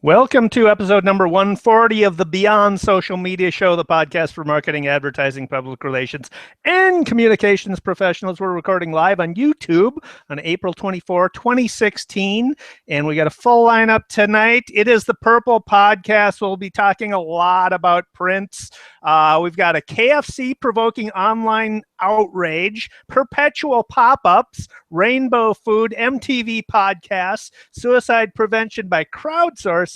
Welcome to episode number 140 of the Beyond Social Media Show, the podcast for marketing, advertising, public relations, and communications professionals. We're recording live on YouTube on April 24, 2016, and we got a full lineup tonight. It is the Purple Podcast. We'll be talking a lot about prints. We've got a KFC provoking online outrage, Perpetual PopUps, Rainbow Food, MTV podcasts, suicide prevention by crowdsourcing.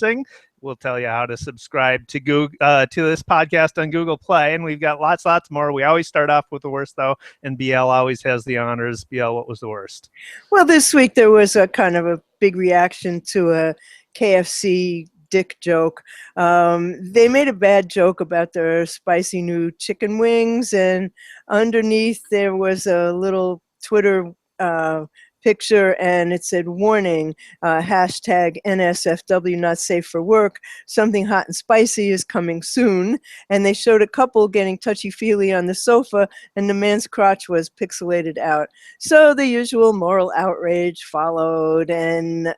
We'll tell you how to subscribe to this podcast on Google Play, and we've got lots more. We always start off with the worst, though, and BL always has the honors. BL, what was the worst? Well, this week there was a kind of a big reaction to a KFC dick joke. They made a bad joke about their spicy new chicken wings, and underneath there was a little Twitter picture, and it said, warning, hashtag NSFW, not safe for work. Something hot and spicy is coming soon. And they showed a couple getting touchy-feely on the sofa, and the man's crotch was pixelated out. So the usual moral outrage followed, and,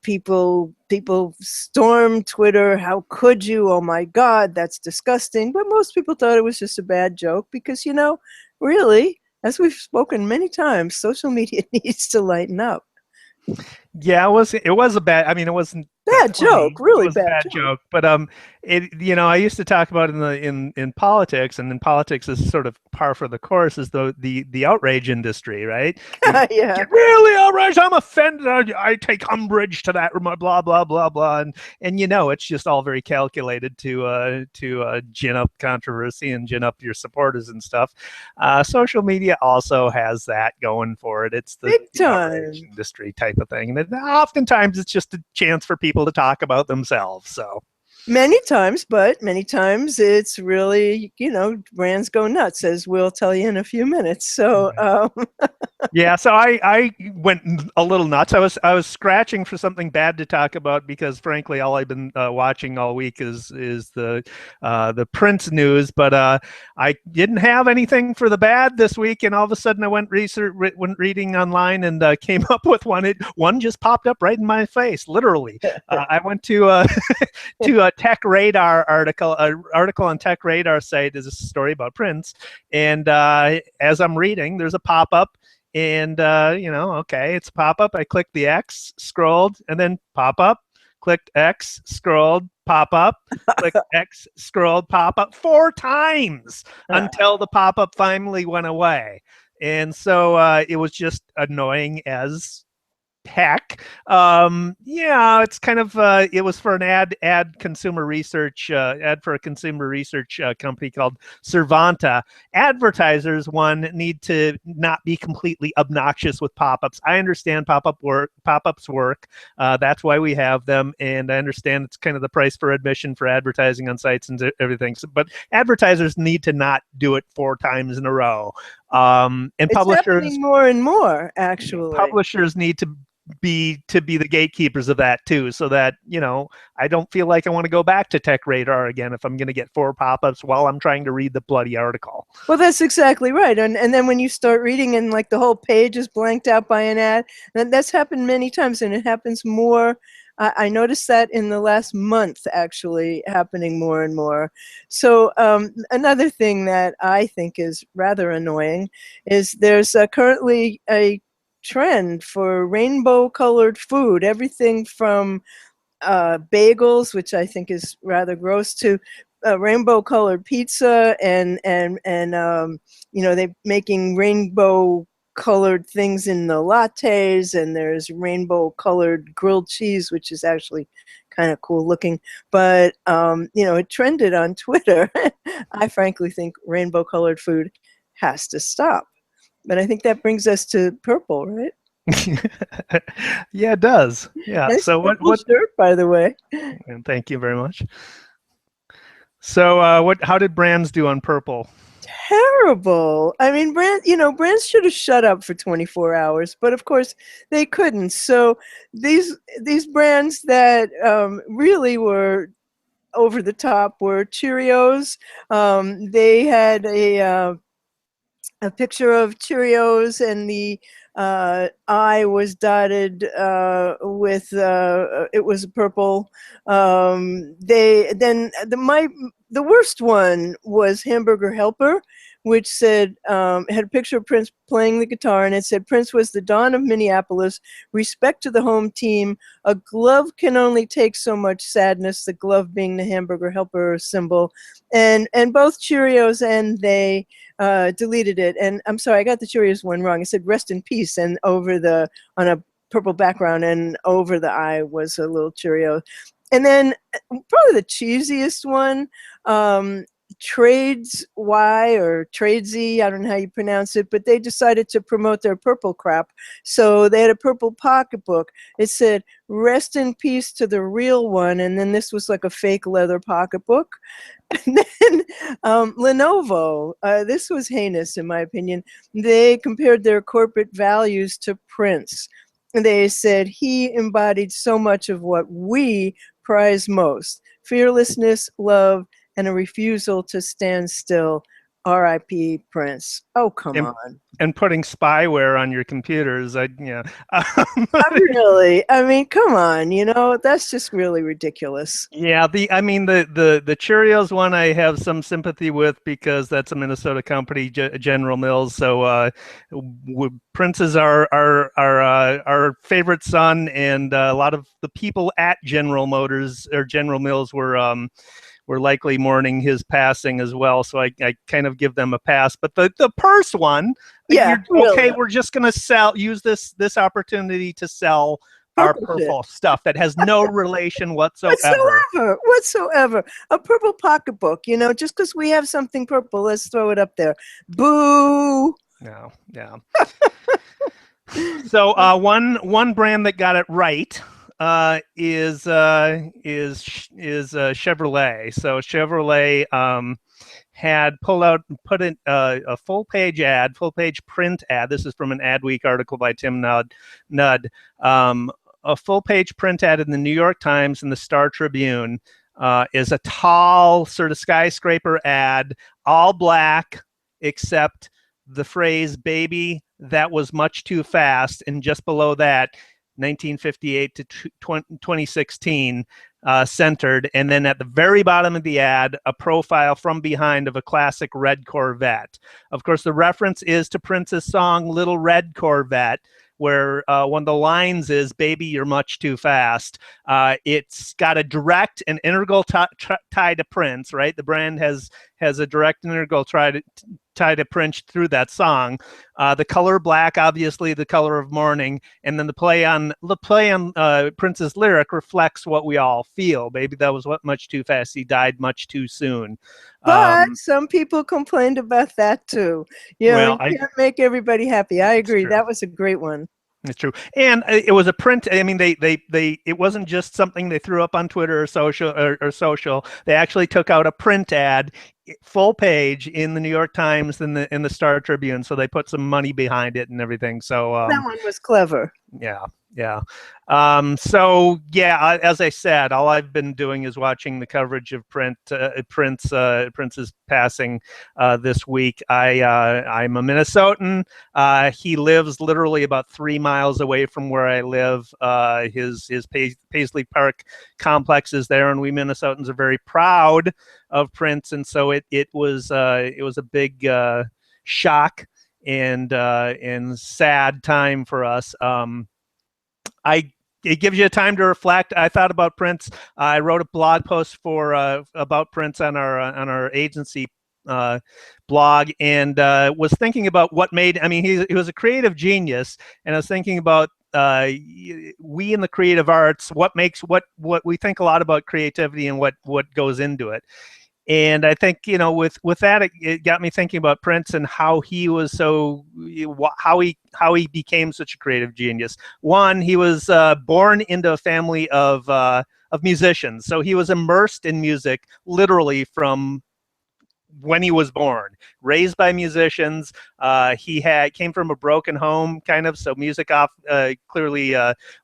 people stormed Twitter. How could you? Oh my God, that's disgusting. But most people thought it was just a bad joke because, really, as we've spoken many times, social media needs to lighten up. Yeah, it was a bad. I mean, it wasn't bad joke, really bad joke. But I used to talk about in politics, and in politics is sort of par for the course is the outrage industry, right? Yeah, get really outraged. I'm offended. I take umbrage to that. Blah blah blah blah. And it's just all very calculated to gin up controversy and gin up your supporters and stuff. Social media also has that going for it. It's the outrage industry type of thing, and oftentimes it's just a chance for people to talk about themselves. So many times it's really, brands go nuts, as we'll tell you in a few minutes. So yeah, so I went a little nuts. I was scratching for something bad to talk about because, frankly, all I've been watching all week is the Prince news. But I didn't have anything for the bad this week, and all of a sudden I went reading online and came up with one. One just popped up right in my face, literally. I went to a Tech Radar article on Tech Radar site. Is a story about Prince, and as I'm reading, there's a pop-up. And, okay, it's a pop-up. I clicked the X, scrolled, and then pop-up, clicked X, scrolled, pop-up, clicked X, scrolled, pop-up 4 times until the pop-up finally went away. And so it was just annoying as heck. It's kind of it was for an ad for a consumer research company called Servanta. Advertisers need to not be completely obnoxious with pop-ups. I understand pop-ups work. That's why we have them, and I understand it's kind of the price for admission for advertising on sites and everything. But advertisers need to not do it 4 times in a row. And it's publishers happening more and more, actually. Publishers need to be the gatekeepers of that too, so that I don't feel like I want to go back to Tech Radar again if I'm going to get 4 pop-ups while I'm trying to read the bloody article. Well, that's exactly right. And then when you start reading and like the whole page is blanked out by an ad, that's happened many times, and it happens more. I noticed that in the last month, actually, happening more and more. So another thing that I think is rather annoying is there's currently a trend for rainbow colored food, everything from bagels, which I think is rather gross, to rainbow colored pizza, and they're making rainbow colored things in the lattes, and there's rainbow colored grilled cheese, which is actually kind of cool looking, but it trended on Twitter. I frankly think rainbow colored food has to stop. But I think that brings us to purple, right? Yeah, it does. Yeah. Nice so what shirt, by the way. And thank you very much. So how did brands do on purple? Terrible. I mean, brands should have shut up for 24 hours, but of course they couldn't. So these brands that really were over the top were Cheerios. They had a picture of Cheerios and the I was dotted with it was purple. The worst one was Hamburger Helper, which said had a picture of Prince playing the guitar, and it said Prince was the dawn of Minneapolis. Respect to the home team. A glove can only take so much sadness. The glove being the Hamburger Helper symbol, and both Cheerios and they deleted it. And I'm sorry, I got the Cheerios one wrong. It said rest in peace, and over the on a purple background, and over the eye was a little Cheerio. And then probably the cheesiest one, Trades Y or Tradesy, I don't know how you pronounce it, but they decided to promote their purple crap. So they had a purple pocketbook. It said, rest in peace to the real one. And then this was like a fake leather pocketbook. And then Lenovo, this was heinous in my opinion. They compared their corporate values to Prince. They said he embodied so much of what we prize most: fearlessness, love, and a refusal to stand still. R.I.P. Prince. Oh, come on. And putting spyware on your computers, Really? I mean, come on, that's just really ridiculous. Yeah, the Cheerios one I have some sympathy with because that's a Minnesota company, General Mills. So Prince is our favorite son, and a lot of the people at General Motors or General Mills were likely mourning his passing as well. So I kind of give them a pass. But the purse one, yeah, okay, really. we're just going to use this opportunity to sell our purple stuff that has no relation whatsoever. Whatsoever. A purple pocketbook, just because we have something purple, let's throw it up there. Boo! No, yeah. So one brand that got it right is Chevrolet. So Chevrolet had put in a full page print ad. This is from an Adweek article by Tim Nudd. A full page print ad in the New York Times and the Star Tribune is a tall sort of skyscraper ad, all black, except the phrase "baby, that was much too fast," and just below that, 1958 to 2016 centered, and then at the very bottom of the ad, a profile from behind of a classic red Corvette. Of course, the reference is to Prince's song "Little Red Corvette," where one of the lines is, "Baby, you're much too fast." It's got a direct and integral tie to Prince, right? The brand has a direct and integral tie to Prince through that song. The color black, obviously the color of mourning, and then the play on Prince's lyric reflects what we all feel. Baby, that was much too fast. He died much too soon. But some people complained about that too. You can't make everybody happy. I agree. That was a great one. It's true, and it was a print. I mean, it wasn't just something they threw up on Twitter or social. They actually took out a print ad, full page, in the New York Times and in the Star Tribune. So they put some money behind it and everything. So that one was clever. Yeah. So yeah, as I said, all I've been doing is watching the coverage of Prince's passing this week. I'm a Minnesotan. He lives literally about 3 miles away from where I live. His Paisley Park complex is there, and we Minnesotans are very proud of Prince. And so it was a big shock and sad time for us. It gives you a time to reflect. I thought about Prince. I wrote a blog post about Prince on our agency blog, and was thinking about what made. I mean, he was a creative genius, and I was thinking about we in the creative arts, what makes what we think a lot about creativity and what goes into it. And I think, with that, it got me thinking about Prince and how he was how he became such a creative genius. One, he was born into a family of musicians, so he was immersed in music literally from when he was born. Raised by musicians, he came from a broken home, kind of. So music clearly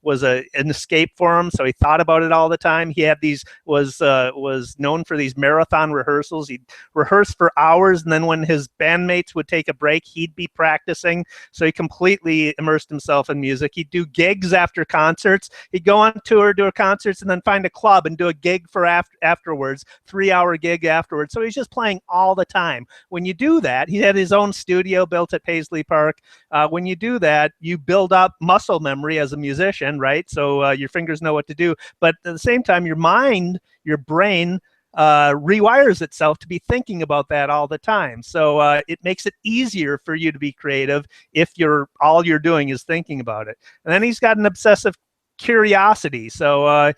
was an escape for him. So he thought about it all the time. He had was known for these marathon rehearsals. He'd rehearse for hours, and then when his bandmates would take a break, he'd be practicing. So he completely immersed himself in music. He'd do gigs after concerts. He'd go on tour, do concerts, and then find a club and do a gig for afterwards, 3-hour gig afterwards. So he's just playing all the time. When you do that, he had his own studio built at Paisley Park. When you do that, you build up muscle memory as a musician, right? So your fingers know what to do. But at the same time, your mind, your brain, rewires itself to be thinking about that all the time. So it makes it easier for you to be creative if all you're doing is thinking about it. And then he's got an obsessive curiosity. So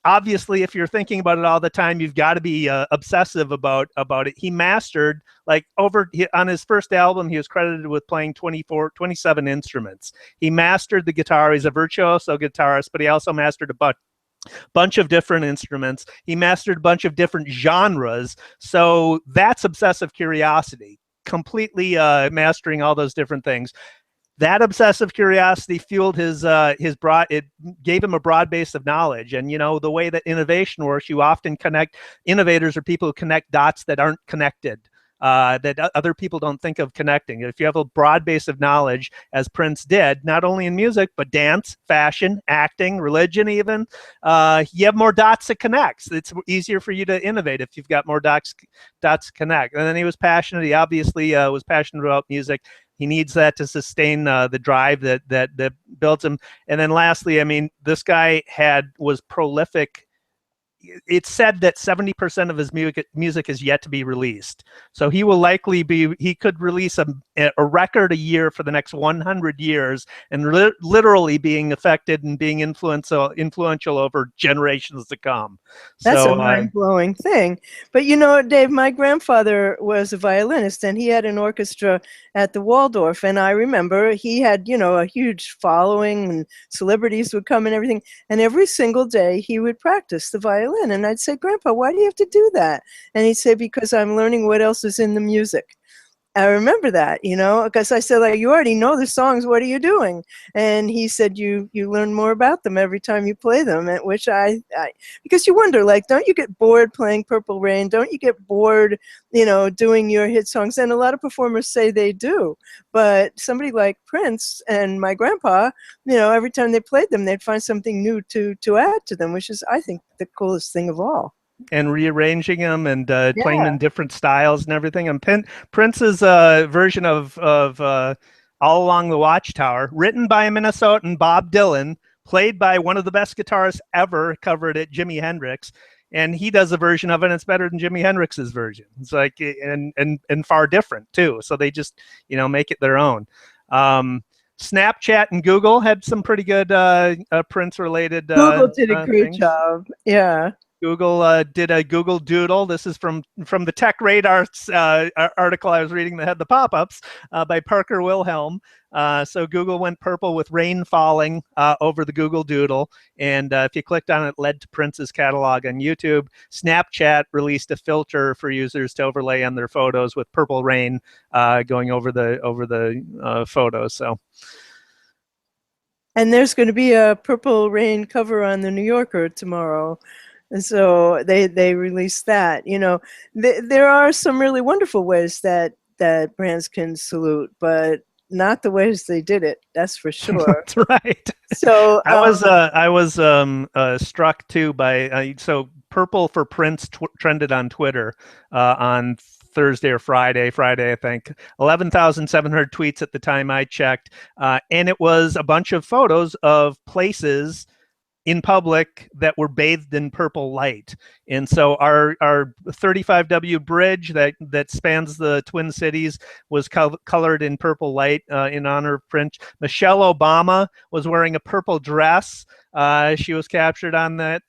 obviously, if you're thinking about it all the time, you've got to be obsessive about it. He mastered, on his first album, he was credited with playing 27 instruments. He mastered the guitar. He's a virtuoso guitarist, but he also mastered a bunch of different instruments. He mastered a bunch of different genres. So that's obsessive curiosity, completely mastering all those different things. That obsessive curiosity fueled it gave him a broad base of knowledge. And, the way that innovation works, you often innovators are people who connect dots that aren't connected, that other people don't think of connecting. If you have a broad base of knowledge, as Prince did, not only in music, but dance, fashion, acting, religion even, you have more dots to connect. It's easier for you to innovate if you've got more dots to connect. And then he was passionate. He obviously was passionate about music. He needs that to sustain the drive that builds him. And then lastly, I mean, this guy was prolific. It's said that 70% of his music is yet to be released. So he will likely he could release a record a year for the next 100 years and literally being affected and being influential over generations to come. That's a mind-blowing thing. But Dave, my grandfather was a violinist, and he had an orchestra at the Waldorf. And I remember he had, a huge following, and celebrities would come and everything. And every single day he would practice the violin. And I'd say, Grandpa, why do you have to do that? And he'd say, because I'm learning what else is in the music. I remember that, because I said, you already know the songs. What are you doing? And he said, you learn more about them every time you play them, at which because you wonder, don't you get bored playing Purple Rain? Don't you get bored, doing your hit songs? And a lot of performers say they do. But somebody like Prince and my grandpa, every time they played them, they'd find something new to add to them, which is, I think, the coolest thing of all. And rearranging them and playing in different styles and everything. And Prince's version of All Along the Watchtower, written by a Minnesotan, Bob Dylan, played by one of the best guitarists ever, covered it, Jimi Hendrix. And he does a version of it, and it's better than Jimi Hendrix's version. It's and far different too. So they just, make it their own. Snapchat and Google had some pretty good Prince-related Google did a great things. job. Yeah. Google did a Google Doodle. This is from the Tech Radar article I was reading that had the pop-ups by Parker Wilhelm. So Google went purple with rain falling over the Google Doodle. And if you clicked on it, it led to Prince's catalog on YouTube. Snapchat released a filter for users to overlay on their photos with purple rain going over the photos. So. And there's going to be a Purple Rain cover on the New Yorker tomorrow. And so they released that. There are some really wonderful ways that brands can salute, but not the ways they did it. That's for sure. That's right. So I was struck too by so purple for Prince trended on Twitter on Thursday or Friday, I think. 11,700 tweets at the time I checked, and it was a bunch of photos of places in public that were bathed in purple light. And so our 35W bridge that spans the Twin Cities was colored in purple light in honor of Prince. Michelle Obama was wearing a purple dress. She was captured on that.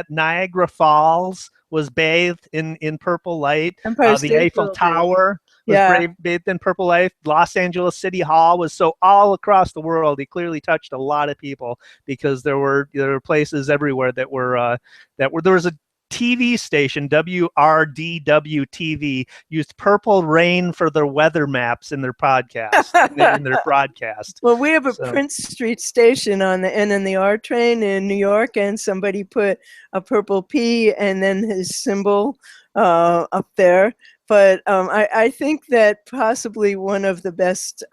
Niagara Falls was bathed in purple light. The Eiffel Tower was bathed in purple light. Los Angeles City Hall was so all across the world. He clearly touched a lot of people because there were places everywhere that were there was a TV station, WRDW TV, used Purple Rain for their weather maps in their podcast, in their broadcast. Well, we have a Prince Street station on the N and the R train in New York, and somebody put a purple P and then his symbol up there. But I think that possibly one of the best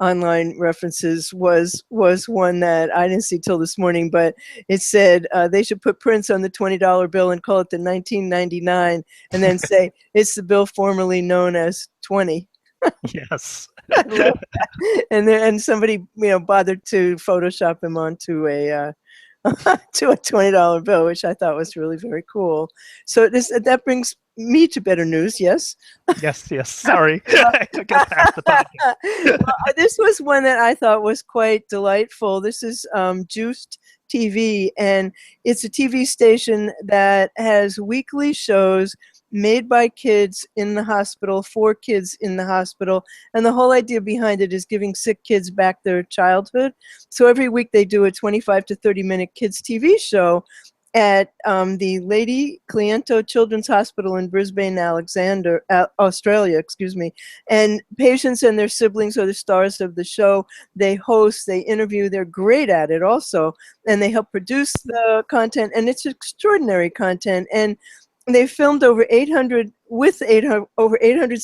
online references was one that I didn't see till this morning, but it said they should put Prince on the $20 bill and call it the 1999, and then say it's the bill formerly known as 20. Yes. I love that. And somebody bothered to Photoshop him onto a to a $20 bill, which I thought was really very cool. So that brings me to better news. Yes. Yes. Sorry, I took it past the podcast. This was one that I thought was quite delightful. This is Juiced TV, and it's a TV station that has weekly shows made by kids in the hospital, for kids in the hospital. And the whole idea behind it is giving sick kids back their childhood. So every week they do a 25 to 30-minute kids TV show at the Lady Cliento Children's Hospital in Brisbane, Australia, And patients and their siblings are the stars of the show. They host, they interview, they're great at it also. And they help produce the content, and it's extraordinary content. And they filmed over 800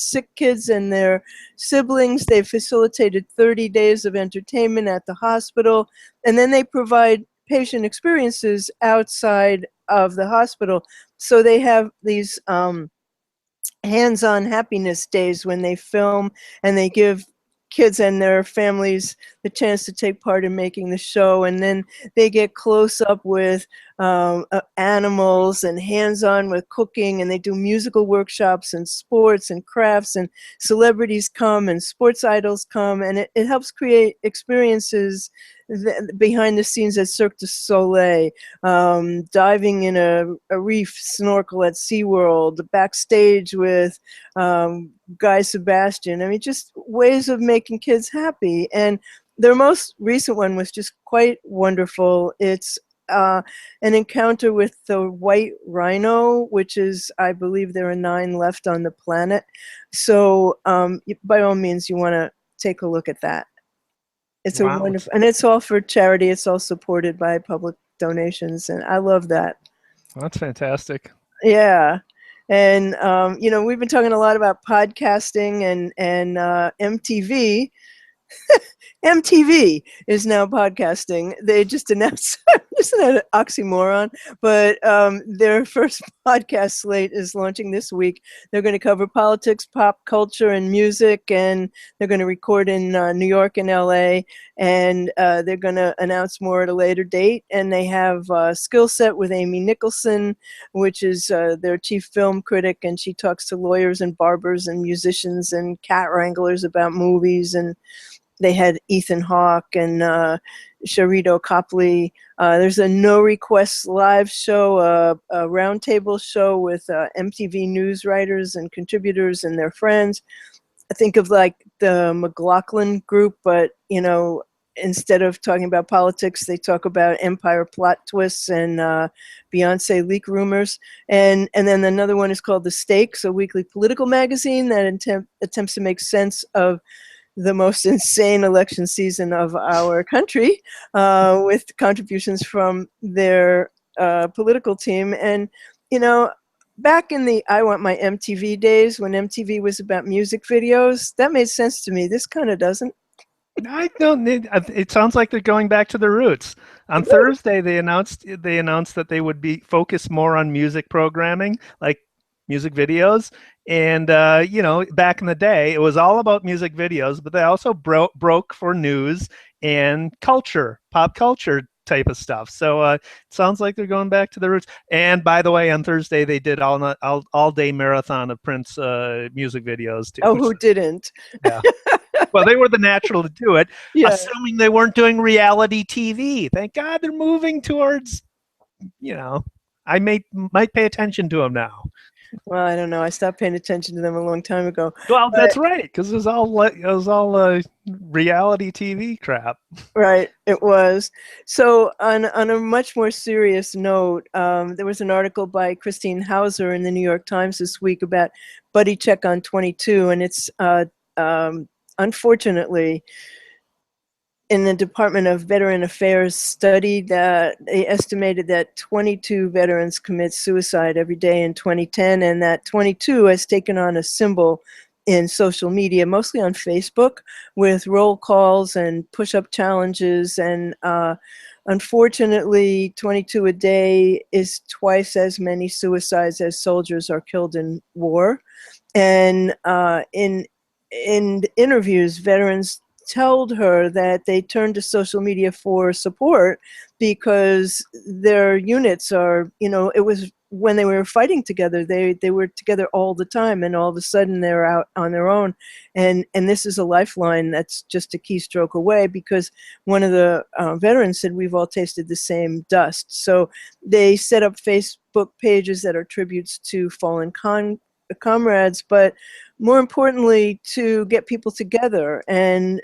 sick kids and their siblings. They facilitated 30 days of entertainment at the hospital, and then they provide patient experiences outside of the hospital. So they have these hands-on happiness days when they film, and they give kids and their families the chance to take part in making the show. And then they get close up with animals and hands-on with cooking, and they do musical workshops and sports and crafts, and celebrities come and sports idols come, and it helps create experiences behind the scenes at Cirque du Soleil, diving in a reef snorkel at SeaWorld, backstage with Guy Sebastian. I mean, just ways of making kids happy. And their most recent one was just quite wonderful. It's an encounter with the white rhino, which is, I believe there are 9 left on the planet. So by all means, you want to take a look at that. It's a wonderful, and it's all for charity. It's all supported by public donations, and I love that. Well, that's fantastic. Yeah. And, we've been talking a lot about podcasting and MTV. MTV is now podcasting. They just announced, isn't that an oxymoron? But their first podcast slate is launching this week. They're going to cover politics, pop culture, and music, and they're going to record in New York and LA, and they're going to announce more at a later date. And they have Skill Set with Amy Nicholson, which is their chief film critic, and she talks to lawyers and barbers and musicians and cat wranglers about movies. And they had Ethan Hawke and Sharito Copley. There's a No Requests live show, a roundtable show with MTV news writers and contributors and their friends. I think of like the McLaughlin group, but instead of talking about politics, they talk about Empire plot twists and Beyonce leak rumors. And then another one is called The Stakes, a weekly political magazine that attempts to make sense of the most insane election season of our country, with contributions from their political team. And, back in the I Want My MTV days, when MTV was about music videos, that made sense to me. This kind of doesn't. I don't need. It sounds like they're going back to their roots. On Thursday, they announced that they would be focused more on music programming, like music videos. And back in the day, it was all about music videos, but they also broke for news and culture, pop culture type of stuff. So it sounds like they're going back to the roots. And by the way, on Thursday they did all day marathon of Prince music videos too. Oh, who didn't? Yeah. Well, they were the natural to do it, yeah. Assuming they weren't doing reality TV. Thank God they're moving towards, I might pay attention to them now. Well, I don't know. I stopped paying attention to them a long time ago. Well, But that's right, because it was all reality TV crap. right, it was. So on a much more serious note, there was an article by Christine Hauser in the New York Times this week about Buddy Check on 22, and it's unfortunately in the Department of Veteran Affairs study that they estimated that 22 veterans commit suicide every day in 2010, and that 22 has taken on a symbol in social media, mostly on Facebook, with roll calls and push-up challenges. And unfortunately, 22 a day is twice as many suicides as soldiers are killed in war. And in interviews, veterans told her that they turned to social media for support because their units are, it was when they were fighting together, they were together all the time, and all of a sudden they're out on their own. And this is a lifeline that's just a keystroke away, because one of the veterans said, we've all tasted the same dust. So they set up Facebook pages that are tributes to fallen comrades, but more importantly, to get people together. And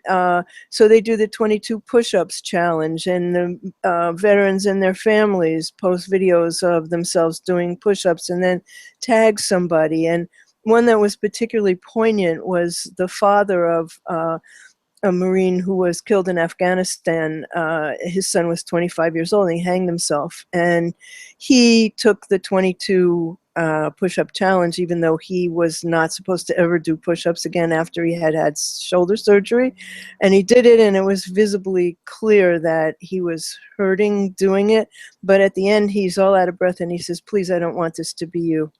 so they do the 22 push-ups challenge, and the veterans and their families post videos of themselves doing push-ups and then tag somebody. And one that was particularly poignant was the father of a Marine who was killed in Afghanistan. His son was 25 years old, and he hanged himself. And he took the 22 push-up challenge, even though he was not supposed to ever do push-ups again after he had had shoulder surgery. And he did it, and it was visibly clear that he was hurting doing it. But at the end, he's all out of breath, and he says, please, I don't want this to be you.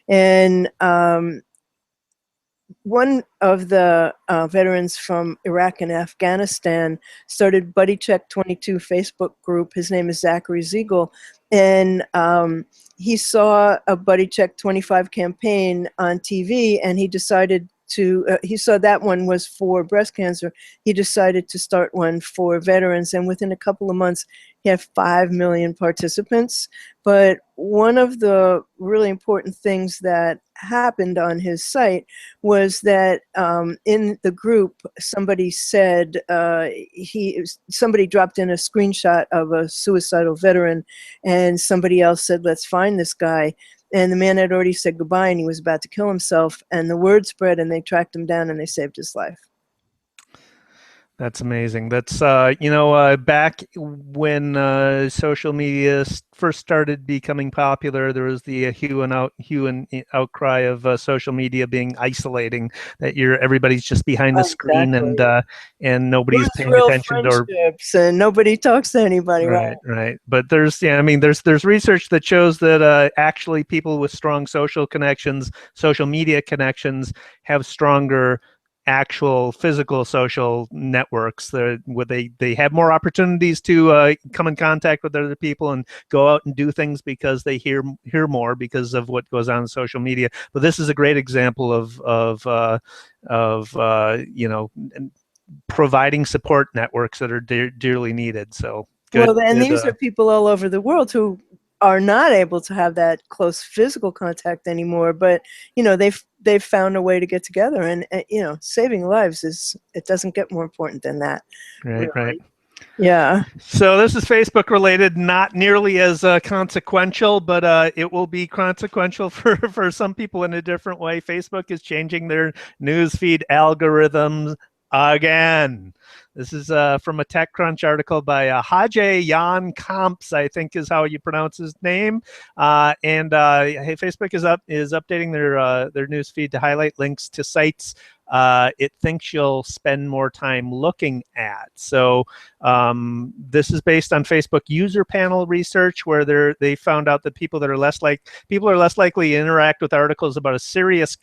And one of the veterans from Iraq and Afghanistan started Buddy Check 22 Facebook group. His name is Zachary Ziegel. And he saw a Buddy Check 25 campaign on TV, and he decided to, he saw that one was for breast cancer. He decided to start one for veterans, and within a couple of months, he had 5 million participants. But one of the really important things that happened on his site was that in the group, somebody said, somebody dropped in a screenshot of a suicidal veteran, and somebody else said, let's find this guy. And the man had already said goodbye, and he was about to kill himself. And the word spread, and they tracked him down, and they saved his life. That's amazing. That's, back when social media first started becoming popular, there was the hue and outcry of social media being isolating, that everybody's just behind the screen, and nobody's paying real attention to, and nobody talks to anybody. Right. But there's research that shows that actually people with strong social connections, social media connections, have stronger actual physical social networks, where they have more opportunities to come in contact with other people and go out and do things, because they hear more because of what goes on in social media. But this is a great example of providing support networks that are dearly needed. So good. Well, and these are people all over the world who are not able to have that close physical contact anymore, but they've found a way to get together, and saving lives it doesn't get more important than that. Right, really. Right. Yeah. So this is Facebook related, not nearly as consequential, but it will be consequential for some people in a different way. Facebook is changing their newsfeed algorithms again. This is from a TechCrunch article by Hajay Jan Kamps, I think is how you pronounce his name. Hey, Facebook is updating their news feed to highlight links to sites it thinks you'll spend more time looking at. So this is based on Facebook user panel research, where they found out that people are less likely to interact with articles about a serious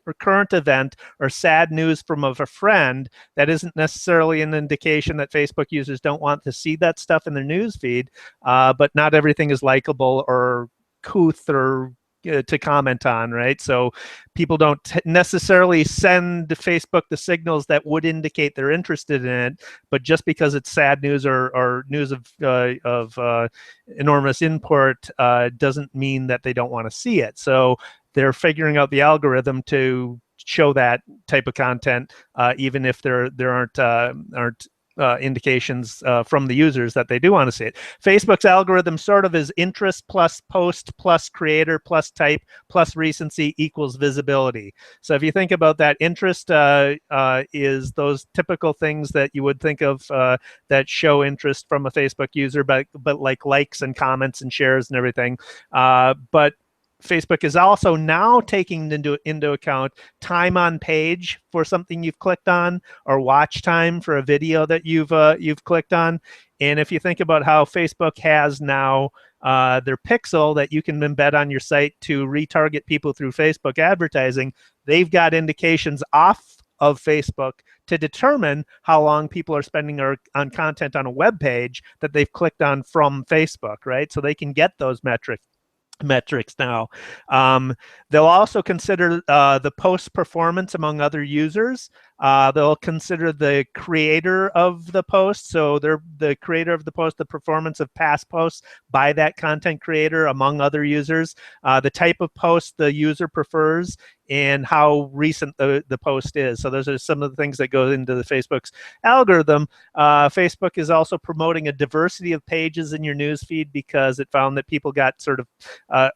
or current event or sad news from a friend. That isn't necessarily an indication that Facebook users don't want to see that stuff in their news feed, but not everything is likable or couth or to comment on, right? So people don't necessarily send to Facebook the signals that would indicate they're interested in it, but just because it's sad news or news of enormous import doesn't mean that they don't want to see it. So they're figuring out the algorithm to show that type of content, even if there aren't indications from the users that they do want to see it. Facebook's algorithm sort of is interest plus post plus creator plus type plus recency equals visibility. So if you think about that, interest is those typical things that you would think of that show interest from a Facebook user, but like likes and comments and shares and everything. But Facebook is also now taking into account time on page for something you've clicked on, or watch time for a video that you've clicked on. And if you think about how Facebook has now their pixel that you can embed on your site to retarget people through Facebook advertising, they've got indications off of Facebook to determine how long people are spending on content on a web page that they've clicked on from Facebook, right? So they can get those metrics now. They'll also consider the post performance among other users. They'll consider the creator of the post. So they're the creator of the post, the performance of past posts by that content creator among other users, the type of post the user prefers, and how recent the post is. So those are some of the things that go into the Facebook's algorithm. Facebook is also promoting a diversity of pages in your news feed because it found that people got sort of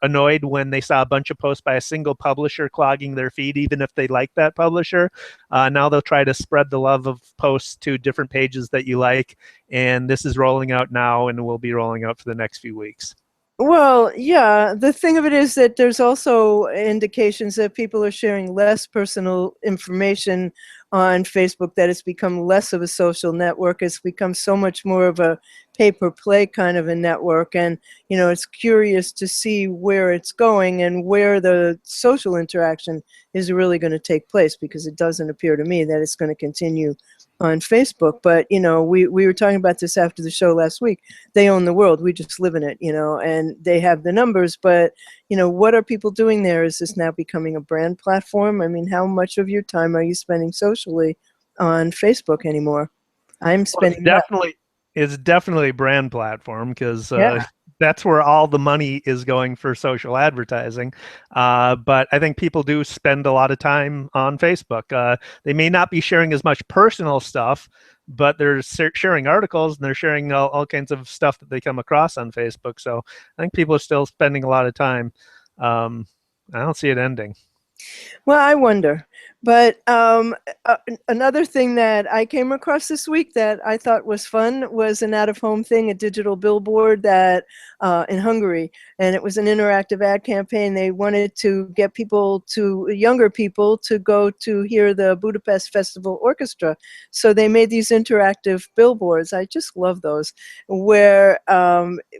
annoyed when they saw a bunch of posts by a single publisher clogging their feed, even if they like that publisher. Now they'll try to spread the love of posts to different pages that you like. And this is rolling out now and will be rolling out for the next few weeks. Well, yeah, the thing of it is that there's also indications that people are sharing less personal information on Facebook, that it's become less of a social network. It's become so much more of a pay-per-play kind of a network. And, you know, it's curious to see where it's going and where the social interaction is really going to take place, because it doesn't appear to me that it's going to continue on Facebook. But, you know, we were talking about this after the show last week. They own the world. We just live in it, you know, and they have the numbers. But, you know, what are people doing there? Is this now becoming a brand platform? I mean, how much of your time are you spending socially on Facebook anymore? I'm spending It's definitely a brand platform, because yeah. that's where all the money is going for social advertising. But I think people do spend a lot of time on Facebook. They may not be sharing as much personal stuff, but they're sharing articles and they're sharing all kinds of stuff that they come across on Facebook. So I think people are still spending a lot of time. I don't see it ending. Well, I wonder. But another thing that I came across this week that I thought was fun was an out-of-home thing, a digital billboard that in Hungary, and it was an interactive ad campaign. They wanted to get younger people to go to hear the Budapest Festival Orchestra. So they made these interactive billboards. I just love those, where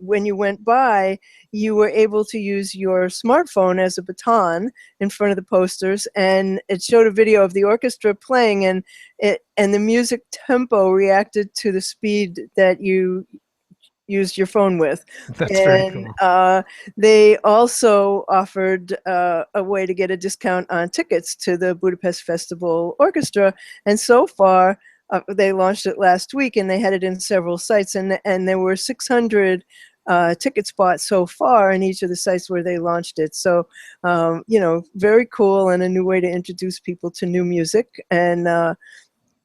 when you went by, you were able to use your smartphone as a baton in front of the posters, and it showed a video of the orchestra playing, and the music tempo reacted to the speed that you used your phone with. That's very cool. They also offered a way to get a discount on tickets to the Budapest Festival Orchestra, and so far they launched it last week, and they had it in several sites, and there were 600 ticket spots so far in each of the sites where they launched it. So, you know, very cool, and a new way to introduce people to new music. And,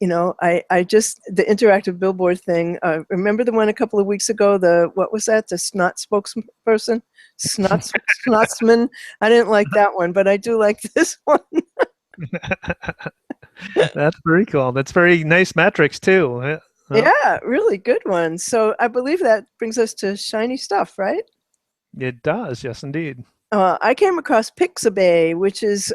you know, I just, the interactive billboard thing, remember the one a couple of weeks ago, what was that? The snot spokesperson? Snotsman? I didn't like that one, but I do like this one. That's very cool. That's very nice metrics too. Yeah, really good one. So I believe that brings us to shiny stuff, right? It does, yes, indeed. I came across Pixabay, which is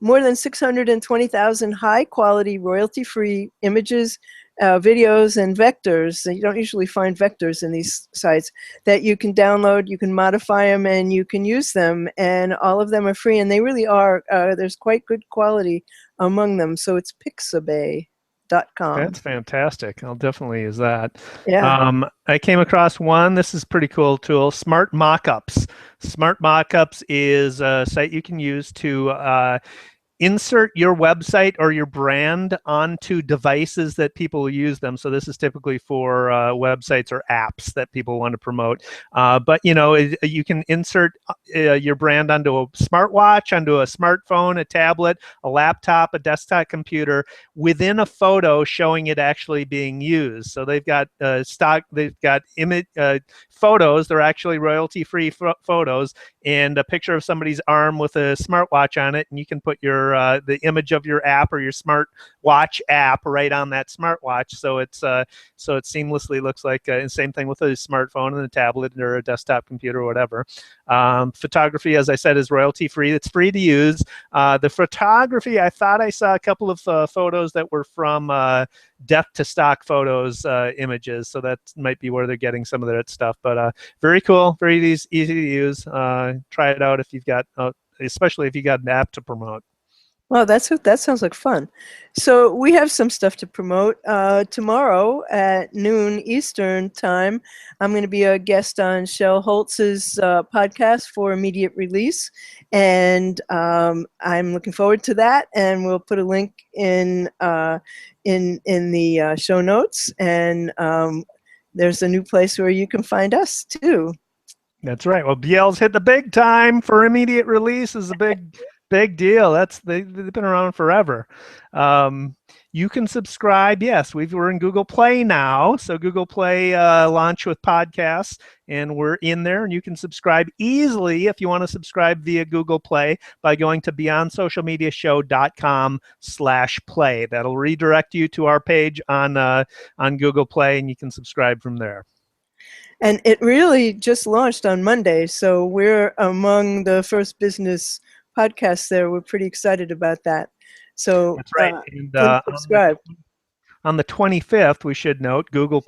more than 620,000 high-quality, royalty-free images, videos, and vectors. You don't usually find vectors in these sites that you can download, you can modify them, and you can use them. And all of them are free, and they really are. There's quite good quality among them. So it's Pixabay.com. That's fantastic. I'll definitely use that. Yeah. I came across one. This is a pretty cool tool, Smart Mockups. Smart Mockups is a site you can use to insert your website or your brand onto devices that people use them. So this is typically for websites or apps that people want to promote. But you can insert your brand onto a smartwatch, onto a smartphone, a tablet, a laptop, a desktop computer within a photo showing it actually being used. So they've got they've got image photos. They're actually royalty-free photos, and a picture of somebody's arm with a smartwatch on it, and you can put your the image of your app or your smartwatch app right on that smartwatch. So it seamlessly looks like same thing with a smartphone and a tablet or a desktop computer or whatever. Photography, as I said, is royalty-free. It's free to use. The photography, I thought I saw a couple of photos that were from depth to stock photos images, so that might be where they're getting some of that stuff. But very cool, very easy to use. Try it out if you've got, especially if you got an app to promote. Well, that sounds like fun. So we have some stuff to promote. Tomorrow at noon Eastern time, I'm going to be a guest on Shel Holtz's podcast for immediate release, and I'm looking forward to that. And we'll put a link in the show notes, and there's a new place where you can find us too. That's right. Well, BL's hit the big time for immediate release. Is a big deal. They've been around forever. You can subscribe. Yes, we're in Google Play now. So Google Play launched with podcasts, and we're in there. And you can subscribe easily if you want to subscribe via Google Play by going to beyondsocialmediashow.com/play. That'll redirect you to our page on Google Play, and you can subscribe from there. And it really just launched on Monday, so we're among the first business podcasts there. We're pretty excited about that. So that's right. And subscribe. On the 25th, we should note, Google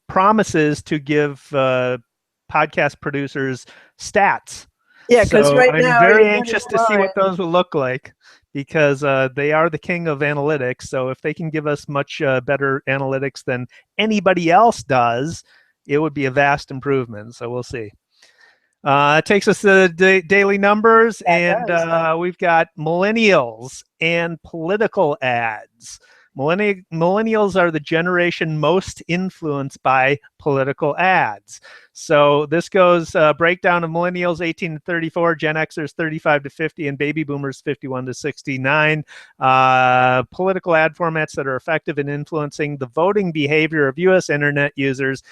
promises to give podcast producers stats. Yeah, because right now I'm very anxious to see what those will look like, because they are the king of analytics. So if they can give us much better analytics than anybody else does, it would be a vast improvement. So we'll see. It takes us to the daily numbers, and we've got millennials and political ads. Millennials are the generation most influenced by political ads. So this goes breakdown of millennials 18 to 34, Gen Xers 35 to 50, and baby boomers 51 to 69. Political ad formats that are effective in influencing the voting behavior of U.S. internet users.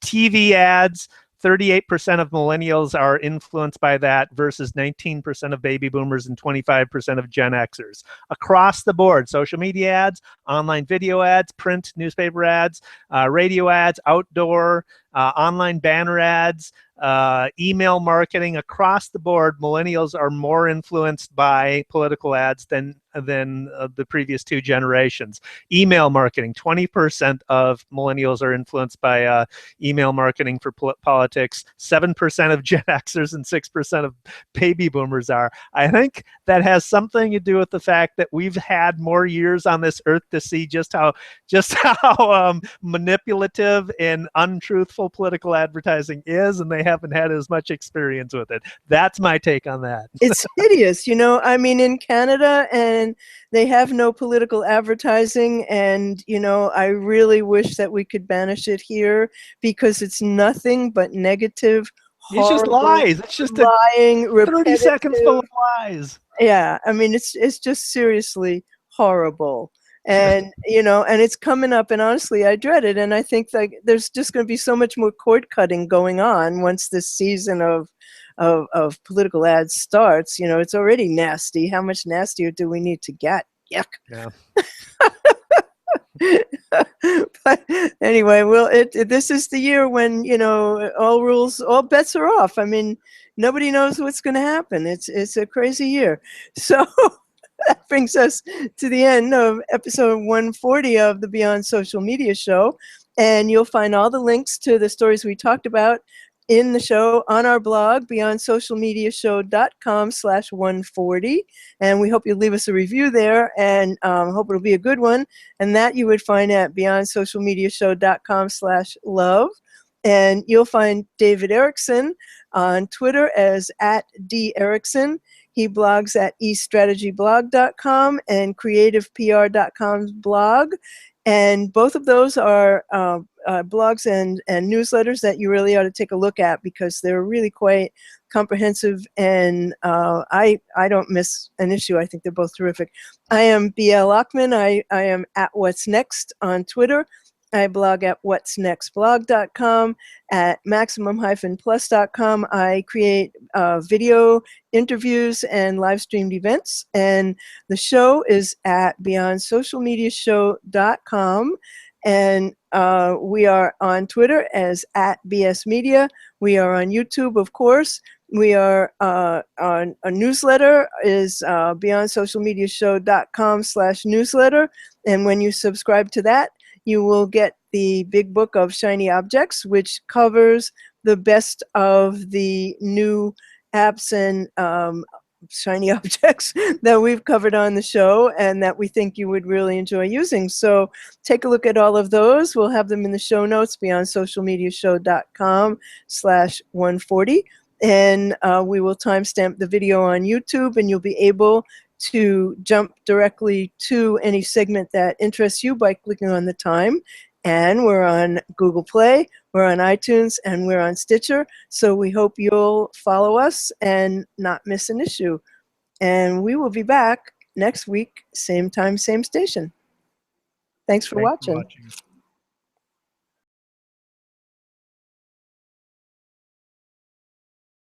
TV ads. 38% of millennials are influenced by that versus 19% of baby boomers and 25% of Gen Xers. Across the board, social media ads, online video ads, print newspaper ads, radio ads, outdoor, online banner ads, email marketing. Across the board, millennials are more influenced by political ads than the previous two generations. Email marketing, 20% of millennials are influenced by email marketing for politics. 7% of Gen Xers and 6% of baby boomers are. I think that has something to do with the fact that we've had more years on this earth to see just how manipulative and untruthful political advertising is, and they haven't had as much experience with it. That's my take on that. It's hideous, I mean, in Canada, and they have no political advertising, and I really wish that we could banish it here, because it's nothing but negative, it's just lies. It's just lying, 30 seconds full of lies. Yeah, I mean, it's just seriously horrible. And and it's coming up, and honestly I dread it, and I think like there's just going to be so much more cord cutting going on once this season of political ads starts. It's already nasty. How much nastier do we need to get? Yuck. Yeah. But anyway, well, this is the year when all bets are off. I mean, nobody knows what's going to happen. It's a crazy year. So that brings us to the end of episode 140 of the Beyond Social Media Show. And you'll find all the links to the stories we talked about in the show on our blog, beyondsocialmediashow.com/140. And we hope you'll leave us a review there, and hope it'll be a good one. And that you would find at beyondsocialmediashow.com/love. And you'll find David Erickson on Twitter as @DErickson. He blogs at eStrategyBlog.com and CreativePR.com's blog. And both of those are blogs and newsletters that you really ought to take a look at, because they're really quite comprehensive, and I don't miss an issue. I think they're both terrific. I am BL Ochman. I am at What's Next on Twitter. I blog at what'snextblog.com, at maximum-plus.com. I create video interviews and live streamed events. And the show is at beyondsocialmediashow.com. And we are on Twitter as at BS Media. We are on YouTube, of course. We are on a newsletter is beyondsocialmediashow.com/newsletter. And when you subscribe to that, you will get the big book of shiny objects, which covers the best of the new apps and shiny objects that we've covered on the show and that we think you would really enjoy using. So take a look at all of those. We'll have them in the show notes, beyondsocialmediashow.com/140. And we will timestamp the video on YouTube, and you'll be able to jump directly to any segment that interests you by clicking on the time. And we're on Google Play, we're on iTunes, and we're on Stitcher. So we hope you'll follow us and not miss an issue. And we will be back next week, same time, same station. Thanks for watching.